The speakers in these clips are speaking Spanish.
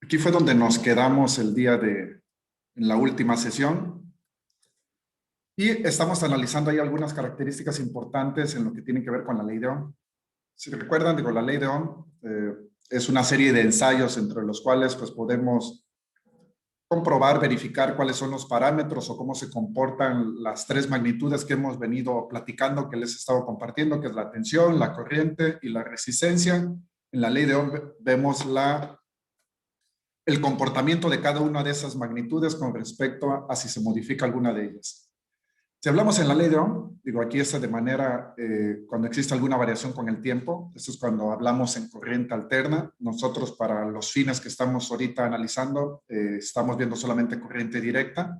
Aquí fue donde nos quedamos en la última sesión y estamos analizando ahí algunas características importantes en lo que tiene que ver con la ley de Ohm. Si recuerdan, digo, la ley de Ohm es una serie de ensayos entre los cuales pues podemos comprobar, verificar cuáles son los parámetros o cómo se comportan las tres magnitudes que hemos venido platicando, que les he estado compartiendo, que es la tensión, la corriente y la resistencia. En la ley de Ohm vemos el comportamiento de cada una de esas magnitudes con respecto a si se modifica alguna de ellas. Si hablamos en la ley de Ohm, digo, aquí está de manera, cuando existe alguna variación con el tiempo, esto es cuando hablamos en corriente alterna. Nosotros para los fines que estamos ahorita analizando, estamos viendo solamente corriente directa.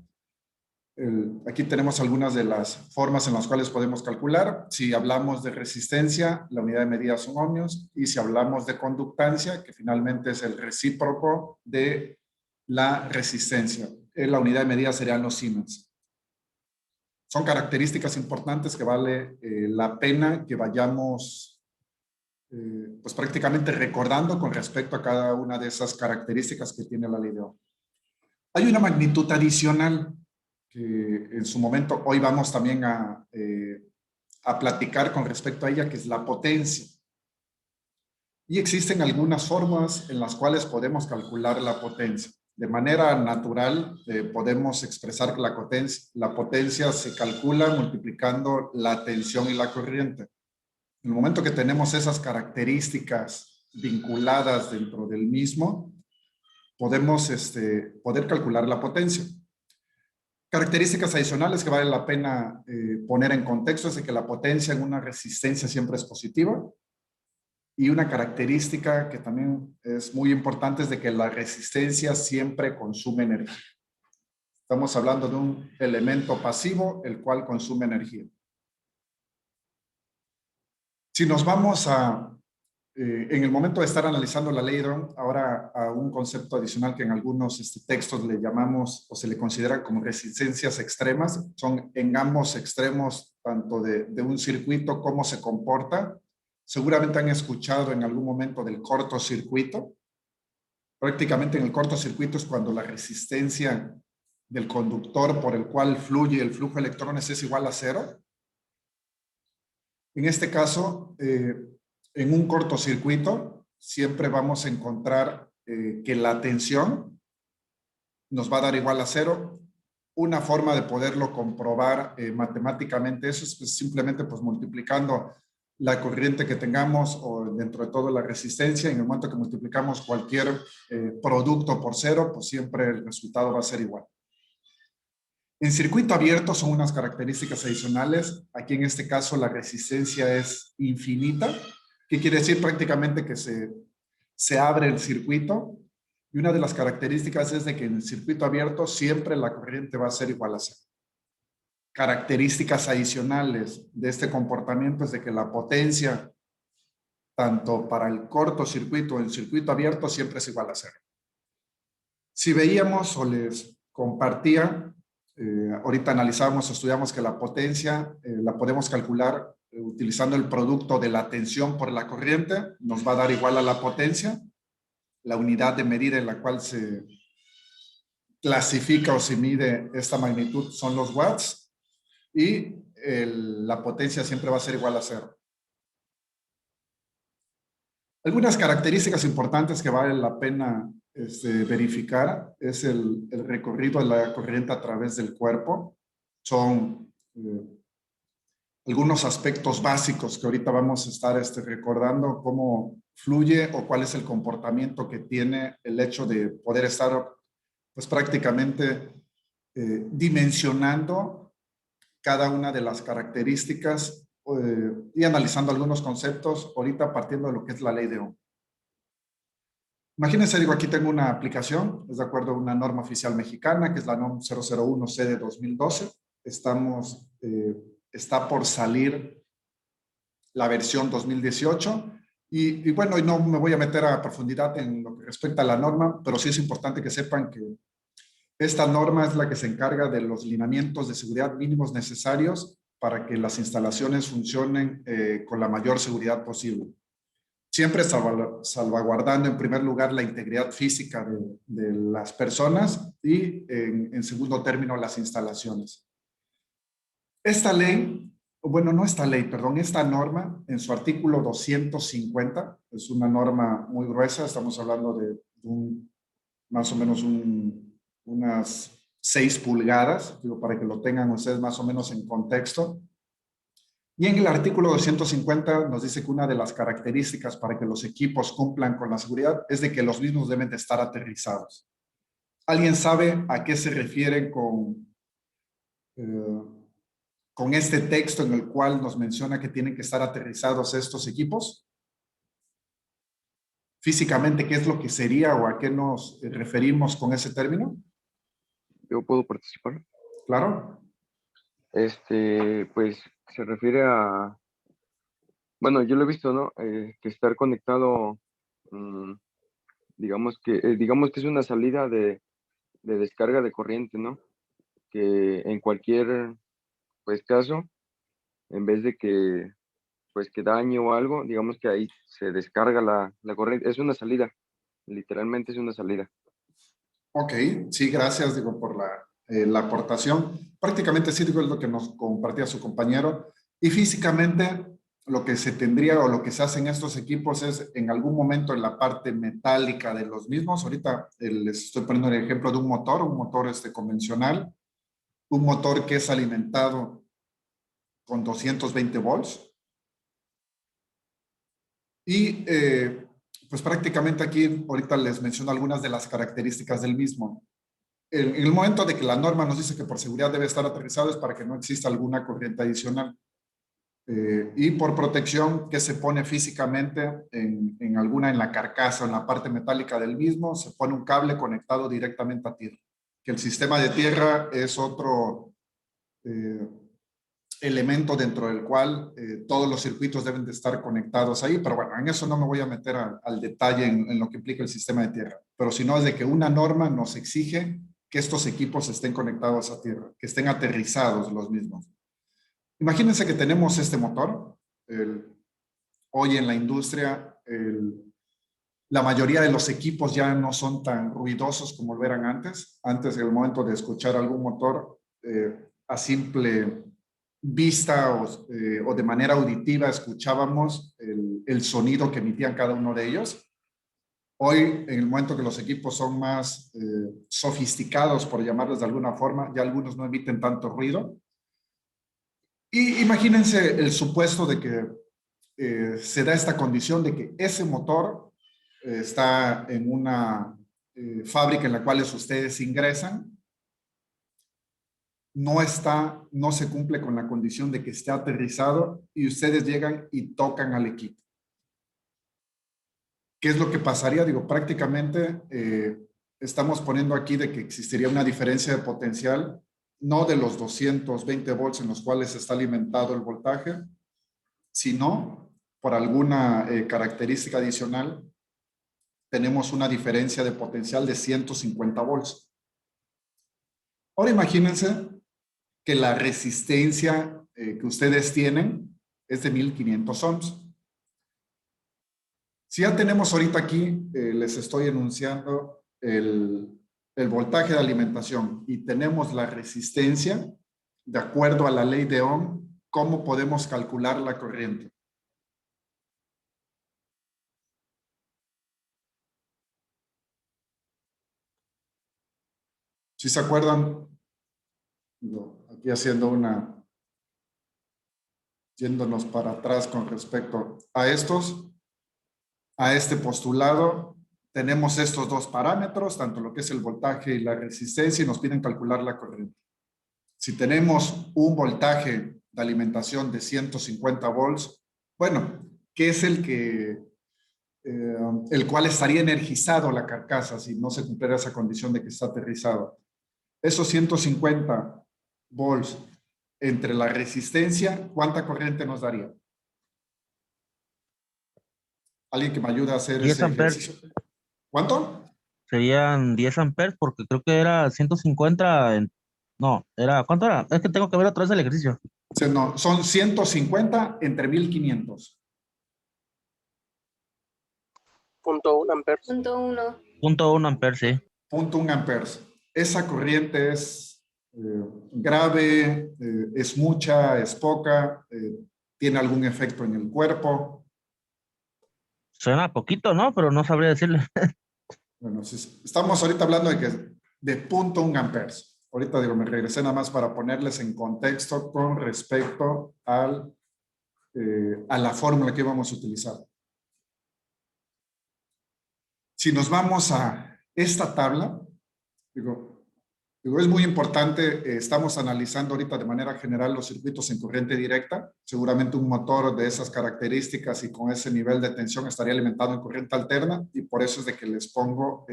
Aquí tenemos algunas de las formas en las cuales podemos calcular. Si hablamos de resistencia, la unidad de medida son ohmios, y si hablamos de conductancia, que finalmente es el recíproco de la resistencia, la unidad de medida serían los Siemens. Son características importantes que vale la pena que vayamos pues prácticamente recordando con respecto a cada una de esas características que tiene la ley de Ohm. Hay una magnitud adicional que en su momento hoy vamos también a platicar con respecto a ella, que es la potencia. Y existen algunas formas en las cuales podemos calcular la potencia. De manera natural podemos expresar que la potencia se calcula multiplicando la tensión y la corriente. En el momento que tenemos esas características vinculadas dentro del mismo, podemos poder calcular la potencia. Características adicionales que vale la pena poner en contexto es de que la potencia en una resistencia siempre es positiva. Y una característica que también es muy importante es de que la resistencia siempre consume energía. Estamos hablando de un elemento pasivo, el cual consume energía. Si nos vamos en el momento de estar analizando la ley de Ohm, ahora a un concepto adicional que en algunos textos le llamamos o se le considera como resistencias extremas, son en ambos extremos, tanto de un circuito, cómo se comporta. Seguramente han escuchado en algún momento del cortocircuito. Prácticamente en el cortocircuito es cuando la resistencia del conductor por el cual fluye el flujo de electrones es igual a cero. En este caso, en un cortocircuito, siempre vamos a encontrar que la tensión nos va a dar igual a cero. Una forma de poderlo comprobar matemáticamente eso es pues, simplemente pues, multiplicando la corriente que tengamos o dentro de todo la resistencia. En el momento que multiplicamos cualquier producto por cero, pues siempre el resultado va a ser igual. En circuito abierto son unas características adicionales. Aquí en este caso la resistencia es infinita. ¿Qué quiere decir? Prácticamente que se abre el circuito. Y una de las características es de que en el circuito abierto siempre la corriente va a ser igual a cero. Características adicionales de este comportamiento es de que la potencia, tanto para el cortocircuito o el circuito abierto, siempre es igual a cero. Si veíamos o les compartía, ahorita analizamos, estudiamos que la potencia la podemos calcular utilizando el producto de la tensión por la corriente, nos va a dar igual a la potencia. La unidad de medida en la cual se clasifica o se mide esta magnitud son los watts. Y la potencia siempre va a ser igual a cero. Algunas características importantes que vale la pena verificar es el recorrido de la corriente a través del cuerpo. Son algunos aspectos básicos que ahorita vamos a estar recordando cómo fluye o cuál es el comportamiento que tiene el hecho de poder estar pues prácticamente dimensionando cada una de las características y analizando algunos conceptos ahorita partiendo de lo que es la ley de Ohm. Imagínense, digo, aquí tengo una aplicación, es de acuerdo a una norma oficial mexicana, que es la NOM 001C de 2012. Está por salir la versión 2018. Y bueno, y no me voy a meter a profundidad en lo que respecta a la norma, pero sí es importante que sepan que esta norma es la que se encarga de los lineamientos de seguridad mínimos necesarios para que las instalaciones funcionen con la mayor seguridad posible. Siempre salvaguardando en primer lugar la integridad física de las personas y en segundo término las instalaciones. Esta ley, bueno, no esta ley, perdón, esta norma en su artículo 250, es una norma muy gruesa, estamos hablando de más o menos unas 6 pulgadas, digo, para que lo tengan ustedes más o menos en contexto. Y en el artículo 250 nos dice que una de las características para que los equipos cumplan con la seguridad es de que los mismos deben de estar aterrizados. ¿Alguien sabe a qué se refieren con este texto en el cual nos menciona que tienen que estar aterrizados estos equipos? Físicamente, ¿qué es lo que sería o a qué nos referimos con ese término? Yo puedo participar. Claro. Pues se refiere a, bueno, yo lo he visto, ¿no? Que estar conectado, mm, digamos que es una salida de descarga de corriente, ¿no? Que en cualquier, pues, caso, en vez de que, pues, que dañe o algo, digamos que ahí se descarga la corriente. Es una salida, literalmente es una salida. Ok, sí, gracias, digo, por la aportación. Prácticamente sí, digo, es lo que nos compartía su compañero. Y físicamente, lo que se tendría o lo que se hace en estos equipos es en algún momento en la parte metálica de los mismos. Ahorita les estoy poniendo el ejemplo de un motor convencional, un motor que es alimentado con 220 volts. Y pues prácticamente aquí ahorita les menciono algunas de las características del mismo. En el momento de que la norma nos dice que por seguridad debe estar aterrizado es para que no exista alguna corriente adicional. Y por protección que se pone físicamente en la carcasa, en la parte metálica del mismo, se pone un cable conectado directamente a tierra. Que el sistema de tierra es otro eh, elemento dentro del cual todos los circuitos deben de estar conectados ahí, pero bueno, en eso no me voy a meter al detalle en lo que implica el sistema de tierra, pero si no es de que una norma nos exige que estos equipos estén conectados a tierra, que estén aterrizados los mismos. Imagínense que tenemos este motor, hoy en la industria la mayoría de los equipos ya no son tan ruidosos como lo eran antes. Antes, en el momento de escuchar algún motor, a simple vista o de manera auditiva escuchábamos el sonido que emitían cada uno de ellos. Hoy, en el momento que los equipos son más sofisticados, por llamarlos de alguna forma, ya algunos no emiten tanto ruido. Y imagínense el supuesto de que se da esta condición de que ese motor está en una fábrica en la cual ustedes ingresan, no se cumple con la condición de que esté aterrizado y ustedes llegan y tocan al equipo. ¿Qué es lo que pasaría? Digo, prácticamente estamos poniendo aquí de que existiría una diferencia de potencial, no de los 220 volts en los cuales está alimentado el voltaje, sino por alguna característica adicional, tenemos una diferencia de potencial de 150 volts. Ahora imagínense que la resistencia que ustedes tienen es de 1500 ohms. Si ya tenemos ahorita aquí, les estoy enunciando el voltaje de alimentación y tenemos la resistencia, de acuerdo a la ley de Ohm, ¿cómo podemos calcular la corriente? Si se acuerdan, aquí haciendo yéndonos para atrás con respecto a este postulado, tenemos estos dos parámetros, tanto lo que es el voltaje y la resistencia, y nos piden calcular la corriente. Si tenemos un voltaje de alimentación de 150 volts, bueno, ¿qué es el cual estaría energizado la carcasa si no se cumpliera esa condición de que está aterrizado? Esos 150 volts entre la resistencia, ¿cuánta corriente nos daría? ¿Alguien que me ayude a hacer 10 ese amperes. ejercicio? ¿Cuánto? Serían 10 amperes porque creo que era 150 no, era, ¿cuánto era? Es que tengo que ver otra vez el ejercicio. No, son 150 entre 1500. .1 amperes. Punto uno amperes, sí. 0.1 amperes. Esa corriente es grave, es mucha, es poca, tiene algún efecto en el cuerpo. Suena poquito, ¿no? Pero no sabría decirle. Bueno, estamos ahorita hablando de 0.1 amperes. Ahorita digo, me regresé nada más para ponerles en contexto con respecto a la fórmula que íbamos a utilizar. Si nos vamos a esta tabla, digo, es muy importante, estamos analizando ahorita de manera general los circuitos en corriente directa. Seguramente un motor de esas características y con ese nivel de tensión estaría alimentado en corriente alterna, y por eso es de que les pongo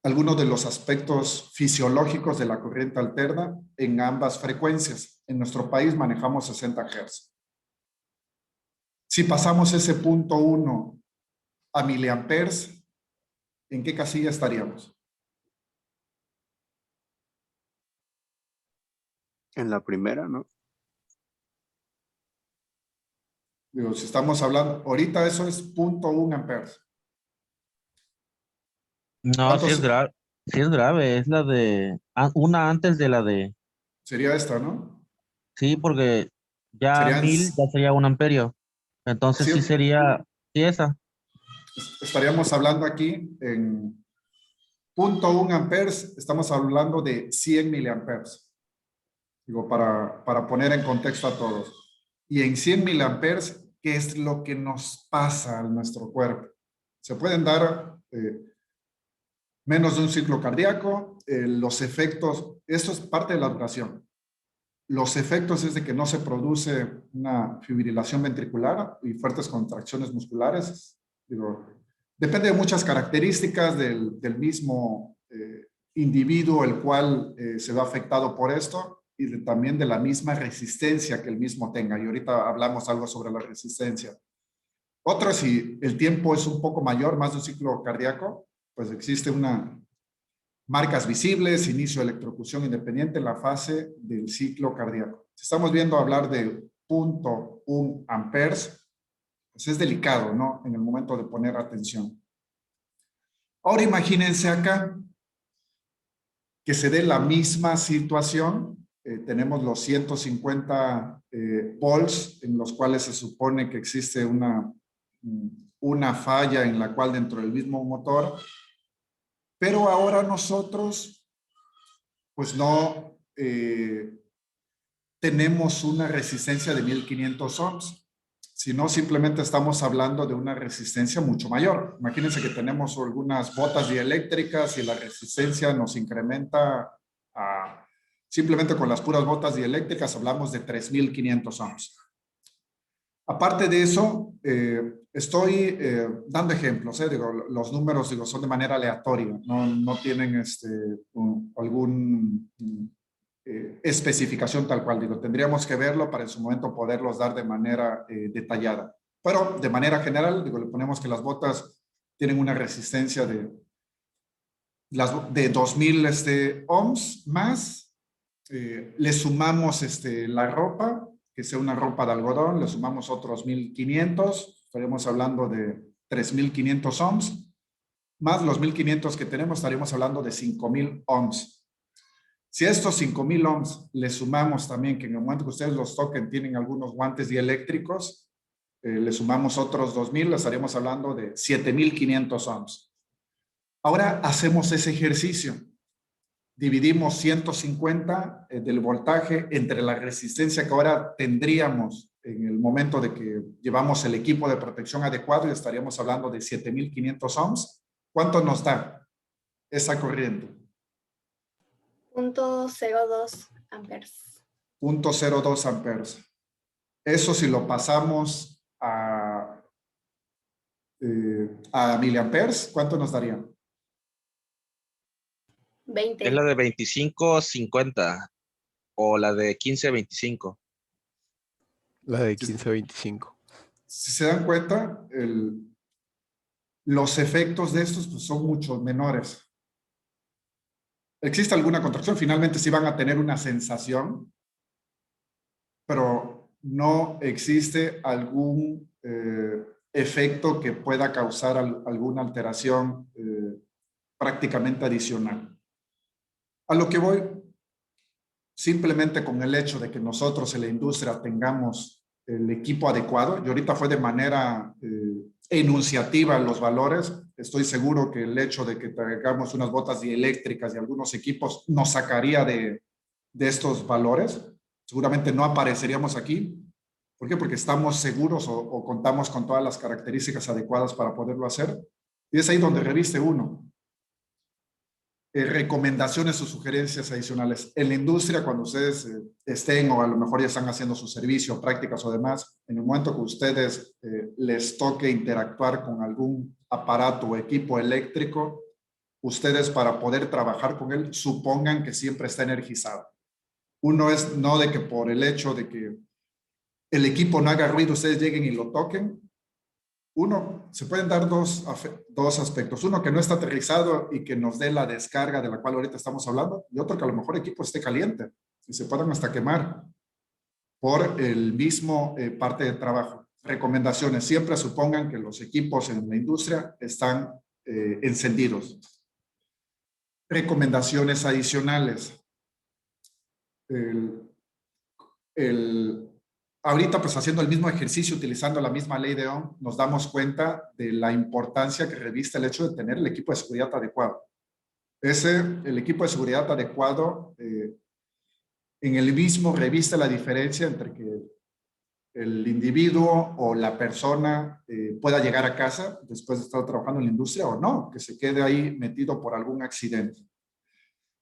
algunos de los aspectos fisiológicos de la corriente alterna en ambas frecuencias. En nuestro país manejamos 60 Hz. Si pasamos ese punto 1 a miliamperes, ¿en qué casilla estaríamos? En la primera, ¿no? Digo, si estamos hablando, ahorita eso es 0.1 amperes. No, sí es grave. Sí es grave. Es la de... una antes de la de... Sería esta, ¿no? Sí, porque ya Serían, 1000 ya sería un amperio. Entonces sí sí, sería... Sí, esa. estaríamos hablando aquí en 0.1 amperes, estamos hablando de 100 miliamperes. Digo, para poner en contexto a todos. Y en 100 miliamperes, ¿qué es lo que nos pasa a nuestro cuerpo? Se pueden dar menos de un ciclo cardíaco, los efectos, esto es parte de la duración. Los efectos es de que no se produce una fibrilación ventricular y fuertes contracciones musculares. Digo, depende de muchas características del mismo individuo el cual se ve afectado por esto, y también de la misma resistencia que el mismo tenga. Y ahorita hablamos algo sobre la resistencia. Otro, si el tiempo es un poco mayor, más de un ciclo cardíaco, pues existe marcas visibles, inicio de electrocución independiente en la fase del ciclo cardíaco. Si estamos viendo hablar de 0.1 amperes, pues es delicado, ¿no? En el momento de poner atención. Ahora imagínense acá que se dé la misma situación. Tenemos los 150 volts en los cuales se supone que existe una falla en la cual dentro del mismo motor, pero ahora nosotros pues no tenemos una resistencia de 1500 ohms, sino simplemente estamos hablando de una resistencia mucho mayor. Imagínense que tenemos algunas botas dieléctricas y la resistencia nos incrementa simplemente con las puras botas dieléctricas hablamos de 3500 ohms. Aparte de eso, estoy dando ejemplos, digo, los números digo, son de manera aleatoria, no tienen algún especificación tal cual. Digo, tendríamos que verlo para en su momento poderlos dar de manera detallada. Pero de manera general, digo, le ponemos que las botas tienen una resistencia de 2000 ohms más. Le sumamos la ropa, que sea una ropa de algodón, le sumamos otros 1500, estaríamos hablando de 3500 ohms, más los 1500 que tenemos, estaríamos hablando de 5000 ohms. Si a estos 5000 ohms le sumamos también que en el momento que ustedes los toquen tienen algunos guantes dieléctricos, le sumamos otros 2000, estaríamos hablando de 7500 ohms. Ahora hacemos ese ejercicio. Dividimos 150 del voltaje entre la resistencia que ahora tendríamos en el momento de que llevamos el equipo de protección adecuado, y estaríamos hablando de 7500 ohms. ¿Cuánto nos da esa corriente? 0.02 amperes. 0.02 amperes. Eso si lo pasamos a miliamperes, ¿cuánto nos daría? 20. Es la de 25-50 o la de 15-25. La de 15-25. Si se dan cuenta, los efectos de estos pues, son mucho menores. ¿Existe alguna contracción? Finalmente sí van a tener una sensación, pero no existe algún efecto que pueda causar alguna alteración prácticamente adicional. A lo que voy, simplemente con el hecho de que nosotros en la industria tengamos el equipo adecuado, y ahorita fue de manera enunciativa los valores, estoy seguro que el hecho de que traigamos unas botas dieléctricas y algunos equipos nos sacaría de estos valores, seguramente no apareceríamos aquí. ¿Por qué? Porque estamos seguros o contamos con todas las características adecuadas para poderlo hacer. Y es ahí donde reviste uno. Recomendaciones o sugerencias adicionales. En la industria, cuando ustedes estén o a lo mejor ya están haciendo su servicio, prácticas o demás, en el momento que ustedes les toque interactuar con algún aparato o equipo eléctrico, ustedes para poder trabajar con él, supongan que siempre está energizado. Uno es no de que por el hecho de que el equipo no haga ruido, ustedes lleguen y lo toquen. Uno, se pueden dar dos aspectos. Uno, que no está aterrizado y que nos dé la descarga de la cual ahorita estamos hablando. Y otro, que a lo mejor el equipo esté caliente y se puedan hasta quemar por el mismo parte de trabajo. Recomendaciones. Siempre supongan que los equipos en la industria están encendidos. Recomendaciones adicionales. Ahorita, pues haciendo el mismo ejercicio, utilizando la misma ley de Ohm, nos damos cuenta de la importancia que reviste el hecho de tener el equipo de seguridad adecuado. El equipo de seguridad adecuado, en el mismo reviste la diferencia entre que el individuo o la persona pueda llegar a casa después de estar trabajando en la industria o no, que se quede ahí metido por algún accidente.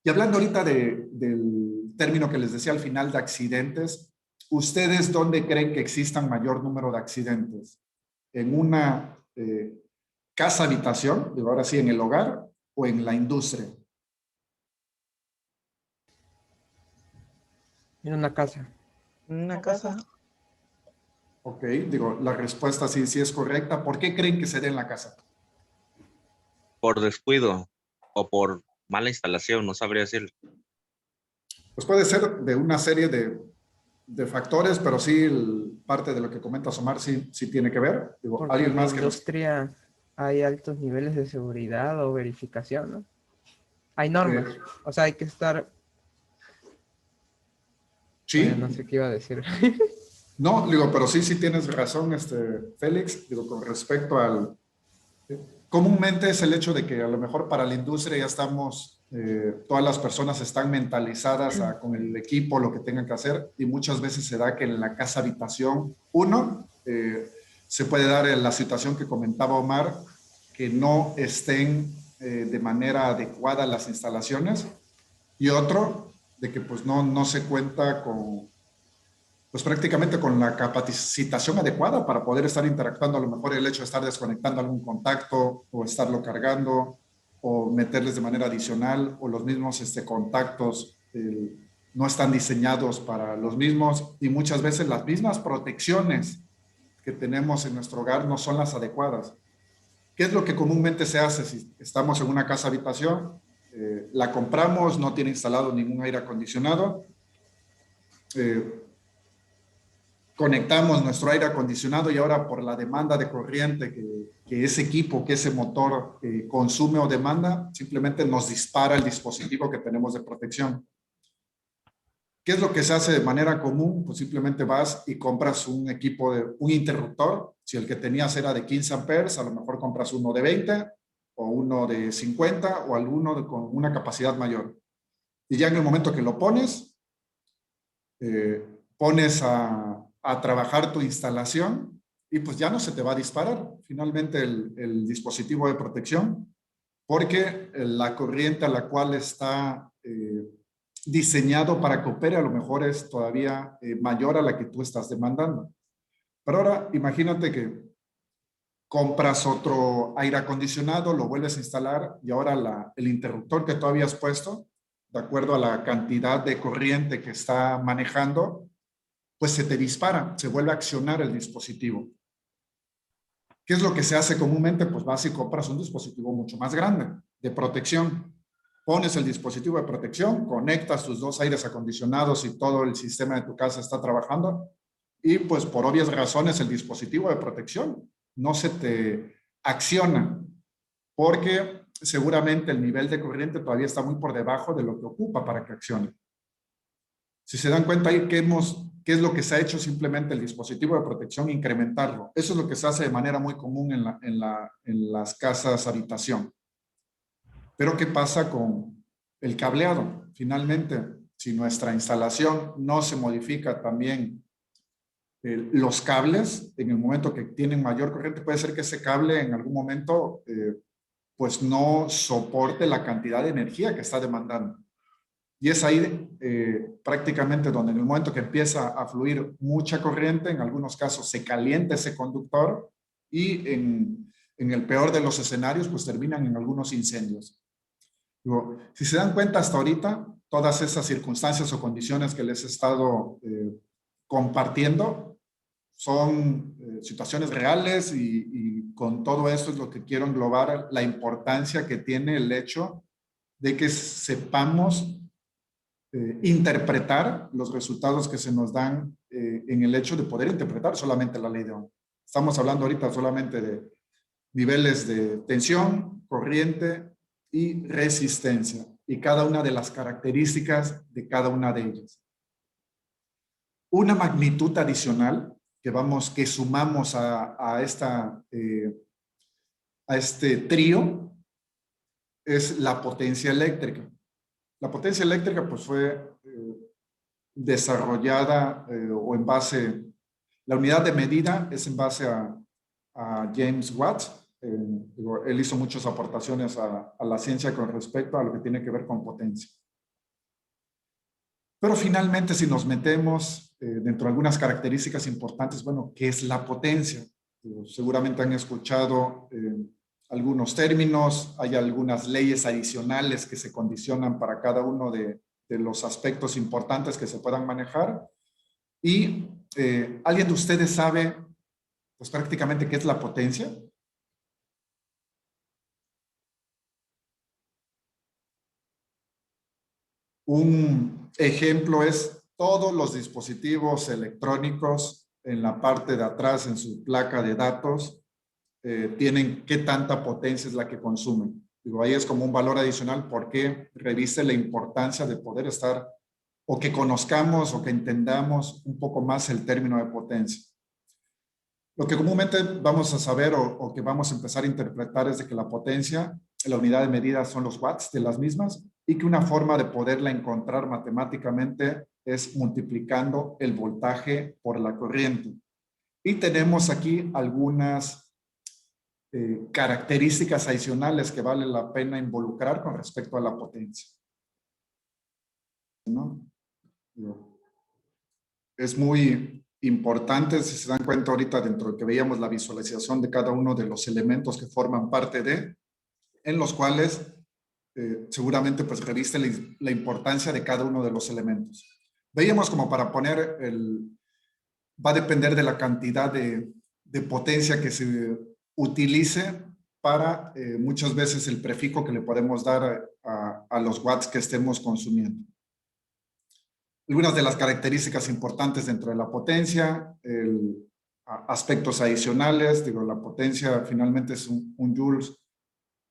Y hablando ahorita del término que les decía al final de accidentes, ¿ustedes dónde creen que existan mayor número de accidentes? ¿En una casa-habitación, digo ahora sí, en el hogar, o en la industria? En una casa. Una casa. Ok, digo, la respuesta sí es correcta. ¿Por qué creen que se dé en la casa? Por descuido o por mala instalación, no sabría decir. Pues puede ser de una serie de factores, pero sí parte de lo que comenta Omar sí tiene que ver. Digo, Porque alguien en más la que industria hay altos niveles de seguridad o verificación, ¿no? Hay normas. O sea, hay que estar... Sí. No sé qué iba a decir. No, digo, pero sí tienes razón, Félix, digo, con respecto al... Comúnmente es el hecho de que a lo mejor para la industria ya estamos, todas las personas están mentalizadas con el equipo, lo que tengan que hacer, y muchas veces se da que en la casa habitación, se puede dar en la situación que comentaba Omar, que no estén de manera adecuada las instalaciones, y otro, de que pues no se cuenta con, pues prácticamente con la capacitación adecuada para poder estar interactuando. A lo mejor el hecho de estar desconectando algún contacto o estarlo cargando o meterles de manera adicional, o los mismos contactos no están diseñados para los mismos, y muchas veces las mismas protecciones que tenemos en nuestro hogar no son las adecuadas. ¿Qué es lo que comúnmente se hace si estamos en una casa habitación? La compramos, no tiene instalado ningún aire acondicionado, conectamos nuestro aire acondicionado, y ahora por la demanda de corriente que ese equipo, que ese motor consume o demanda, simplemente nos dispara el dispositivo que tenemos de protección. ¿Qué es lo que se hace de manera común? Pues simplemente vas y compras un equipo un interruptor. Si el que tenías era de 15 amperes, a lo mejor compras uno de 20 o uno de 50 o alguno con una capacidad mayor. Y ya en el momento que lo pones, pones a trabajar tu instalación, y pues ya no se te va a disparar finalmente el dispositivo de protección, porque la corriente a la cual está diseñado para que opere a lo mejor es todavía mayor a la que tú estás demandando. Pero ahora imagínate que compras otro aire acondicionado, lo vuelves a instalar, y ahora el interruptor que tú habías puesto, de acuerdo a la cantidad de corriente que está manejando, pues se te dispara, se vuelve a accionar el dispositivo. ¿Qué es lo que se hace comúnmente? Pues vas y compras un dispositivo mucho más grande, de protección. Pones el dispositivo de protección, conectas tus dos aires acondicionados y todo el sistema de tu casa está trabajando, y pues por obvias razones el dispositivo de protección no se te acciona, porque seguramente el nivel de corriente todavía está muy por debajo de lo que ocupa para que accione. Si se dan cuenta ahí, ¿qué es lo que se ha hecho? Simplemente el dispositivo de protección, incrementarlo. Eso es lo que se hace de manera muy común en las casas habitación. Pero ¿qué pasa con el cableado? Finalmente, si nuestra instalación no se modifica también los cables, en el momento que tienen mayor corriente, puede ser que ese cable en algún momento pues no soporte la cantidad de energía que está demandando. Y es ahí prácticamente donde en el momento que empieza a fluir mucha corriente, en algunos casos se calienta ese conductor y en el peor de los escenarios pues terminan en algunos incendios. Digo, si se dan cuenta hasta ahorita, todas esas circunstancias o condiciones que les he estado compartiendo son situaciones reales y con todo esto es lo que quiero englobar, la importancia que tiene el hecho de que sepamos interpretar los resultados que se nos dan en el hecho de poder interpretar solamente la ley de Ohm. Estamos hablando ahorita solamente de niveles de tensión, corriente y resistencia y cada una de las características de cada una de ellas. Una magnitud adicional que sumamos a este trío es la potencia eléctrica. La potencia eléctrica pues fue desarrollada o en base, la unidad de medida es en base a James Watt. Él hizo muchas aportaciones a la ciencia con respecto a lo que tiene que ver con potencia. Pero finalmente si nos metemos dentro de algunas características importantes, bueno, ¿qué es la potencia? Seguramente han escuchado algunos términos, hay algunas leyes adicionales que se condicionan para cada uno de los aspectos importantes que se puedan manejar. Y ¿alguien de ustedes sabe pues prácticamente qué es la potencia? Un ejemplo es todos los dispositivos electrónicos en la parte de atrás, en su placa de datos, tienen qué tanta potencia es la que consumen. Digo, ahí es como un valor adicional porque reviste la importancia de poder estar o que conozcamos o que entendamos un poco más el término de potencia. Lo que comúnmente vamos a saber o que vamos a empezar a interpretar es de que la potencia, la unidad de medida son los watts de las mismas y que una forma de poderla encontrar matemáticamente es multiplicando el voltaje por la corriente. Y tenemos aquí algunas características adicionales que vale la pena involucrar con respecto a la potencia. ¿No? Es muy importante, si se dan cuenta ahorita dentro de que veíamos la visualización de cada uno de los elementos que forman parte de, en los cuales seguramente pues reviste la importancia de cada uno de los elementos. Veíamos como para poner va a depender de la cantidad de potencia que se utilice para muchas veces el prefijo que le podemos dar a los watts que estemos consumiendo. Algunas de las características importantes dentro de la potencia, aspectos adicionales, digo, la potencia finalmente es un joules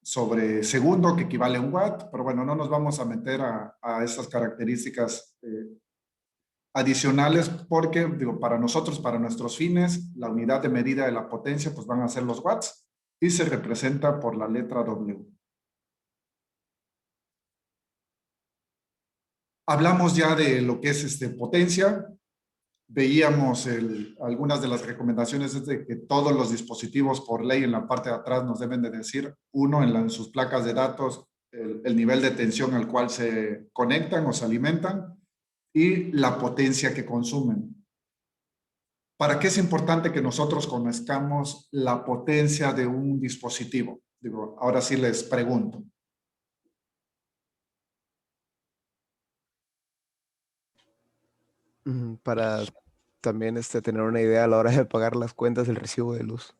sobre segundo, que equivale a un watt, pero bueno, no nos vamos a meter a esas características adicionales porque, digo, para nosotros, para nuestros fines, la unidad de medida de la potencia pues van a ser los watts y se representa por la letra W. Hablamos ya de lo que es potencia. Veíamos algunas de las recomendaciones es de que todos los dispositivos por ley en la parte de atrás nos deben de decir, uno, en sus placas de datos, el nivel de tensión al cual se conectan o se alimentan y la potencia que consumen. ¿Para qué es importante que nosotros conozcamos la potencia de un dispositivo? Digo, ahora sí les pregunto. Para también tener una idea a la hora de pagar las cuentas del recibo de luz.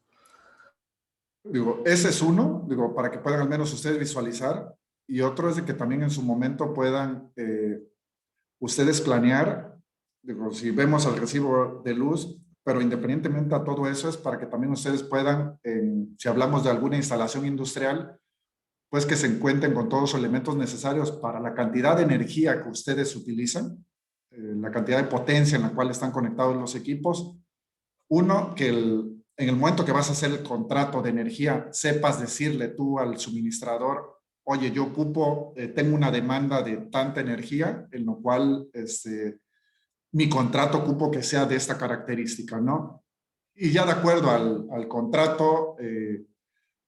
Digo, ese es uno, digo, para que puedan al menos ustedes visualizar. Y otro es de que también en su momento puedan ustedes planear, digo, si vemos el recibo de luz, pero independientemente a todo eso es para que también ustedes puedan, si hablamos de alguna instalación industrial, pues que se encuentren con todos los elementos necesarios para la cantidad de energía que ustedes utilizan, la cantidad de potencia en la cual están conectados los equipos. Uno, que en el momento que vas a hacer el contrato de energía, sepas decirle tú al suministrador, oye, yo ocupo, tengo una demanda de tanta energía, en lo cual mi contrato ocupo que sea de esta característica, ¿no? Y ya de acuerdo al contrato,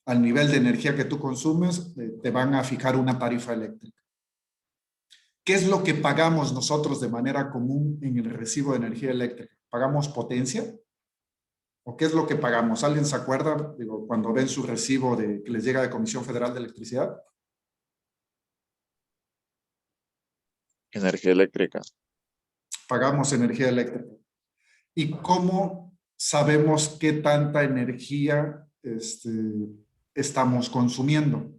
al nivel de energía que tú consumes, te van a fijar una tarifa eléctrica. ¿Qué es lo que pagamos nosotros de manera común en el recibo de energía eléctrica? ¿Pagamos potencia? ¿O qué es lo que pagamos? ¿Alguien se acuerda, digo, cuando ven su recibo que les llega de Comisión Federal de Electricidad? Energía eléctrica. Pagamos energía eléctrica. ¿Y cómo sabemos qué tanta energía estamos consumiendo?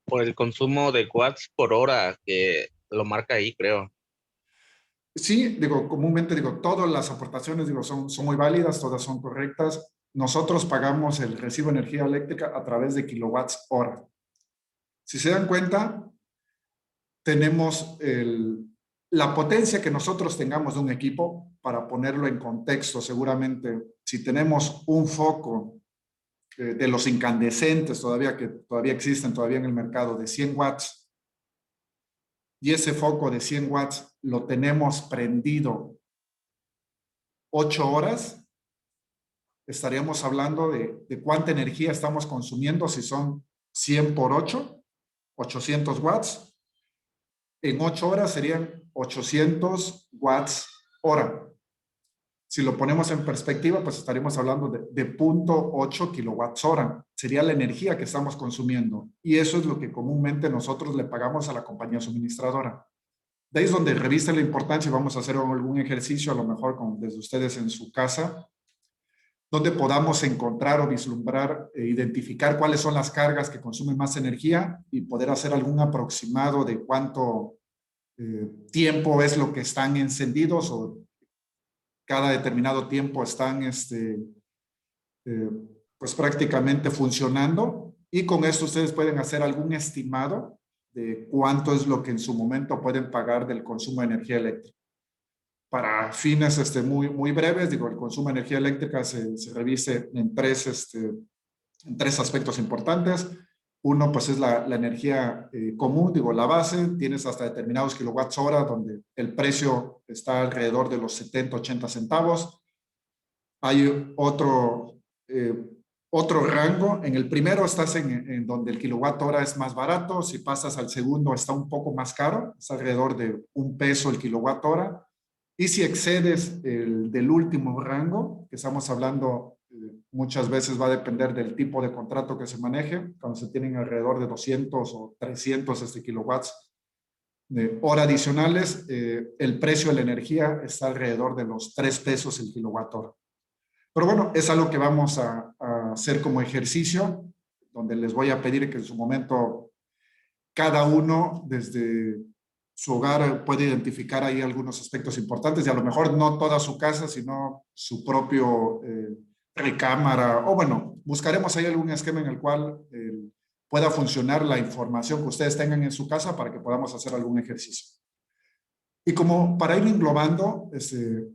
Por el consumo de watts por hora que lo marca ahí, creo. Sí, digo, comúnmente digo, todas las aportaciones digo, son muy válidas, todas son correctas. Nosotros pagamos el recibo de energía eléctrica a través de kilowatts hora. Si se dan cuenta, tenemos la potencia que nosotros tengamos de un equipo, para ponerlo en contexto, seguramente, si tenemos un foco de los incandescentes todavía, que todavía existen todavía en el mercado, de 100 watts, y ese foco de 100 watts lo tenemos prendido 8 horas, estaríamos hablando de cuánta energía estamos consumiendo. Si son 100 por 8, 800 watts. En 8 horas serían 800 watts hora. Si lo ponemos en perspectiva, pues estaríamos hablando de 0.8 kilowatts hora. Sería la energía que estamos consumiendo. Y eso es lo que comúnmente nosotros le pagamos a la compañía suministradora. De ahí es donde revisten la importancia y vamos a hacer algún ejercicio, a lo mejor desde ustedes en su casa, donde podamos encontrar o vislumbrar, identificar cuáles son las cargas que consumen más energía y poder hacer algún aproximado de cuánto tiempo es lo que están encendidos o cada determinado tiempo están pues prácticamente funcionando, y con esto ustedes pueden hacer algún estimado de cuánto es lo que en su momento pueden pagar del consumo de energía eléctrica. Para fines muy breves, digo, el consumo de energía eléctrica se revise en tres aspectos importantes. Uno, pues es la energía común, digo, la base. Tienes hasta determinados kilowatts hora, donde el precio está alrededor de los 70, 80 centavos. Hay otro rango. En el primero estás en donde el kilowatt hora es más barato. Si pasas al segundo está un poco más caro, es alrededor de $1 el kilowatt hora. Y si excedes del último rango, que estamos hablando, muchas veces va a depender del tipo de contrato que se maneje, cuando se tienen alrededor de 200 o 300 kilowatts de hora adicionales, el precio de la energía está alrededor de los $3 el kilowatt hora. Pero bueno, es algo que vamos a hacer como ejercicio, donde les voy a pedir que en su momento cada uno desde su hogar puede identificar ahí algunos aspectos importantes, y a lo mejor no toda su casa, sino su propio recámara, o bueno, buscaremos ahí algún esquema en el cual pueda funcionar la información que ustedes tengan en su casa para que podamos hacer algún ejercicio. Y como para ir englobando,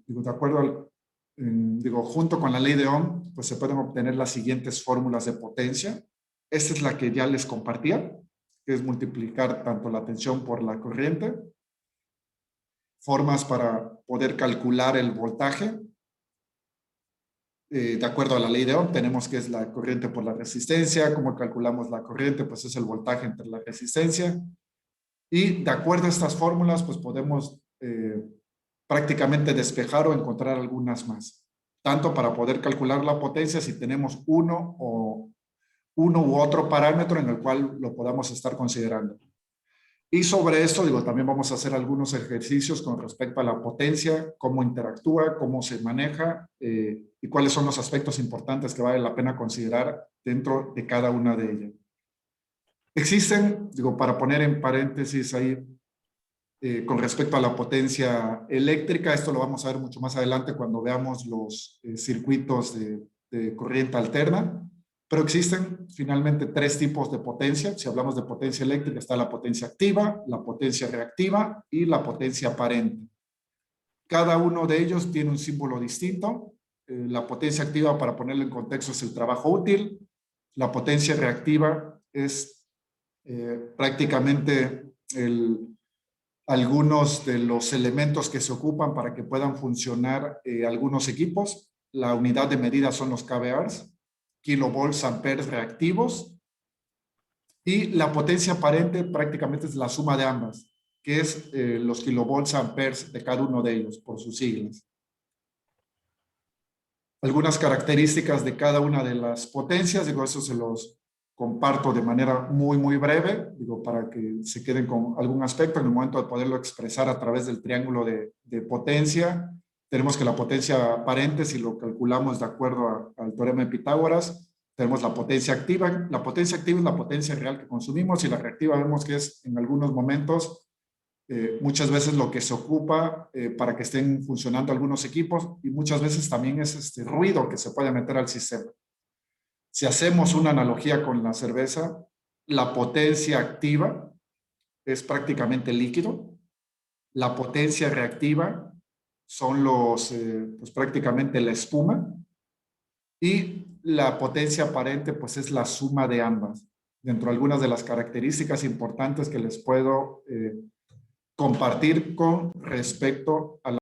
digo, de acuerdo digo, junto con la ley de Ohm, pues se pueden obtener las siguientes fórmulas de potencia. Esta es la que ya les compartía, que es multiplicar tanto la tensión por la corriente. Formas para poder calcular el voltaje. De acuerdo a la ley de Ohm, tenemos que es la corriente por la resistencia. ¿Cómo calculamos la corriente? Pues es el voltaje entre la resistencia. Y de acuerdo a estas fórmulas, pues podemos prácticamente despejar o encontrar algunas más. Tanto para poder calcular la potencia si tenemos uno u otro parámetro en el cual lo podamos estar considerando. Y sobre esto, digo, también vamos a hacer algunos ejercicios con respecto a la potencia, cómo interactúa, cómo se maneja y cuáles son los aspectos importantes que vale la pena considerar dentro de cada una de ellas. Existen, digo, para poner en paréntesis ahí, con respecto a la potencia eléctrica. Esto lo vamos a ver mucho más adelante cuando veamos los circuitos de corriente alterna. Pero existen finalmente 3 tipos de potencia. Si hablamos de potencia eléctrica, está la potencia activa, la potencia reactiva y la potencia aparente. Cada uno de ellos tiene un símbolo distinto. La potencia activa, para ponerlo en contexto, es el trabajo útil. La potencia reactiva es prácticamente algunos de los elementos que se ocupan para que puedan funcionar algunos equipos. La unidad de medida son los kVARs, kilovolts, amperes reactivos. Y la potencia aparente prácticamente es la suma de ambas, que es los kilovolts, amperes de cada uno de ellos, por sus siglas. Algunas características de cada una de las potencias, digo, eso se los comparto de manera muy breve, digo, para que se queden con algún aspecto en el momento de poderlo expresar a través del triángulo de potencia. Tenemos que la potencia aparente, si lo calculamos de acuerdo al teorema de Pitágoras, tenemos la potencia activa. La potencia activa es la potencia real que consumimos, y la reactiva vemos que es en algunos momentos muchas veces lo que se ocupa para que estén funcionando algunos equipos, y muchas veces también es este ruido que se puede meter al sistema. Si hacemos una analogía con la cerveza, la potencia activa es prácticamente líquido. La potencia reactiva son pues prácticamente la espuma. Y la potencia aparente pues es la suma de ambas. Dentro de algunas de las características importantes que les puedo compartir con respecto a la